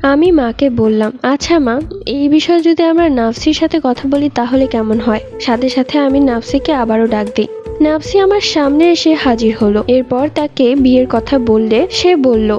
আমি মাকে বললাম, আচ্ছা মা, এই বিষয়ে যদি আমরা নাফসির সাথে কথা বলি তাহলে কেমন হয়? সাথে সাথে আমি নাফসিকে আবারও ডাক দিই। নাফসি আমার সামনে এসে হাজির হলো। এরপর তাকে বিয়ের কথা বললে সে বলল,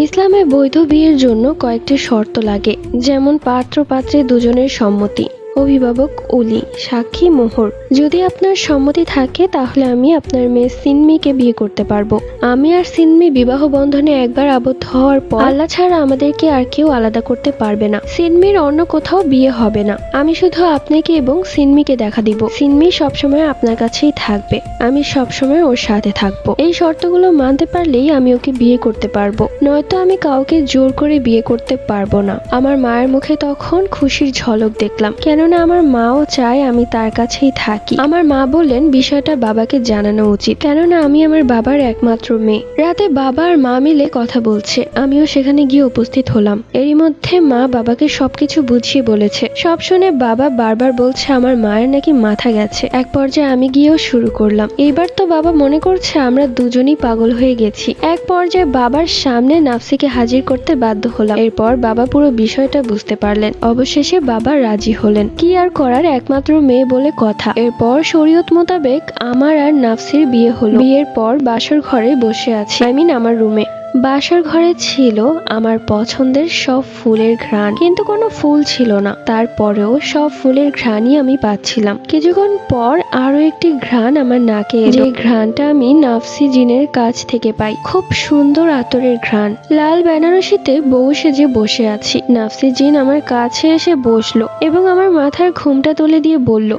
ইসলামে বৈধ বিয়ের জন্য কয়েকটি শর্ত লাগে, যেমন পাত্র পাত্রে দুজনের সম্মতি, অভিভাবক ওলি, সাক্ষী মোহর। যদি আপনার সম্মতি থাকে তাহলে আমি আপনার মেয়ে সিনমিকে বিয়ে করতে পারবো। আমি আর সিনমি বিবাহ বন্ধনে একবার আবদ্ধ হওয়ার পর আল্লাহ ছাড়া আমাদেরকে আর কেউ আলাদা করতে পারবে না। সিনমির অন্য কোথাও বিয়ে হবে না। আমি শুধু আপনাকে এবং সিনমিকে দেখা দিব। সিনমি সবসময় আপনার কাছেই থাকবে, আমি সবসময় ওর সাথে থাকবো। এই শর্তগুলো মানতে পারলেই আমি ওকে বিয়ে করতে পারবো, নয়তো আমি কাউকে জোর করে বিয়ে করতে পারবো না। আমার মায়ের মুখে তখন খুশির ঝলক দেখলাম, কেননা আমার মাও চায় আমি তার কাছেই থাকি। আমার মা বললেন বিষয়টা বাবাকে জানানো উচিত, কেননা আমি আমার বাবার একমাত্র মেয়ে। রাতে বাবা আর মা মিলে কথা বলছে, আমিও সেখানে গিয়ে উপস্থিত হলাম। এরই মধ্যে মা বাবাকে সবকিছু বুঝিয়ে বলেছে। সব শুনে বাবা বারবার বলছে আমার মায়ের নাকি মাথা গেছে। এক পর্যায়ে আমি গিয়েও শুরু করলাম। এইবার তো বাবা মনে করছে আমরা দুজনই পাগল হয়ে গেছি। এক পর্যায়ে বাবার সামনে নাফসিকে হাজির করতে বাধ্য হলাম। এরপর বাবা পুরো বিষয়টা বুঝতে পারলেন। অবশেষে বাবা রাজি হলেন। কি আর করার, একমাত্র মেয়ে বলে কথা। এরপর শরীয়ত মোতাবেক আমার আর নাফসির বিয়ে হলো। বিয়ের পর বাসর ঘরে বসে আছি, আমার রুমে। বাসর ঘরে ছিল আমার পছন্দের সব ফুলের ঘ্রাণ, কিন্তু কোনো ফুল ছিল না। তারপরেও সব ফুলের ঘ্রাণই আমি পাচ্ছিলাম। কিছুক্ষণ পর আরো একটি ঘ্রাণ আমার নাকে এলো, যে ঘ্রাণটা আমি নাফসি জিনের কাছ থেকে পাই। খুব সুন্দর আতরের ঘ্রাণ। লাল বেনারসিতে বউ সেজে বসে আছি। নাফসি জিন আমার কাছে এসে বসলো এবং আমার মাথার ঘুমটা তুলে দিয়ে বলল,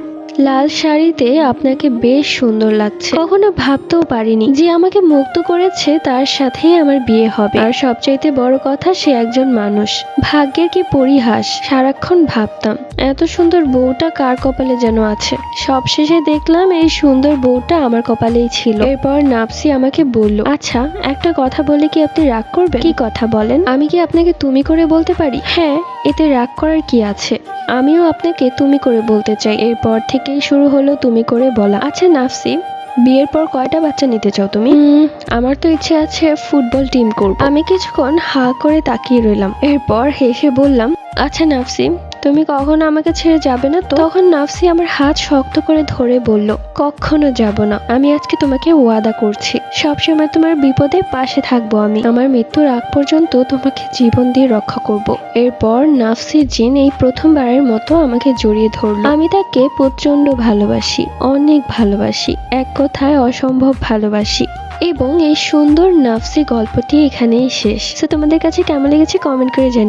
লাল শাড়িতে আপনাকে বেশ সুন্দর লাগছে। কখনো ভাবতেও পারিনি যে আমাকে মুক্ত করেছে তার সাথেই আমার বিয়ে হবে। আর সবচাইতে বড় কথা, সে একজন মানুষ। ভাগ্যের কি পরিহাস, সারাক্ষণ ভাবতাম এত সুন্দর বউটা কার কপালে যেন আছে। সবশেষে দেখলাম এই সুন্দর বউটা আমার কপালেই ছিল। এরপর নাফসি আমাকে বলল, আচ্ছা একটা কথা বলে কি আপনি রাগ করবেন? কি কথা বলেন? আমি কি আপনাকে তুমি করে বলতে পারি? হ্যাঁ, এতে রাগ করার কি আছে? আমিও আপনাকে তুমি করে বলতে চাই। এরপর থেকেই শুরু হলো তুমি করে বলা। আচ্ছা নাফসি, বিয়ের পর কয়টা বাচ্চা নিতে চাও তুমি? আমার তো ইচ্ছে আছে ফুটবল টিম করব। আমি কিছুক্ষণ হা করে তাকিয়ে রইলাম। এরপর হেসে বললাম, আচ্ছা নাফসি, তুমি কখনো আমাকে ছেড়ে যাবে না তো? তখন নাফসি আমার হাত শক্ত করে ধরে বলল, কখনো যাব না। আমি আজকে তোমাকে ওয়াদা করছি, সবসময় তোমার বিপদে পাশে থাকবো। আমি আমার মৃত্যুর আগ পর্যন্ত তোমাকে জীবন দিয়ে রক্ষা করব। এরপর নাফসি জিন এই প্রথমবারের মতো আমাকে জড়িয়ে ধরলো। আমি তাকে প্রচন্ড ভালোবাসি, অনেক ভালোবাসি, এক কথায় অসম্ভব ভালোবাসি। এবং এই সুন্দর নাফসি গল্পটি এখানেই শেষ। তো তোমাদের কাছে কেমন লেগেছে কমেন্ট করে জানিও।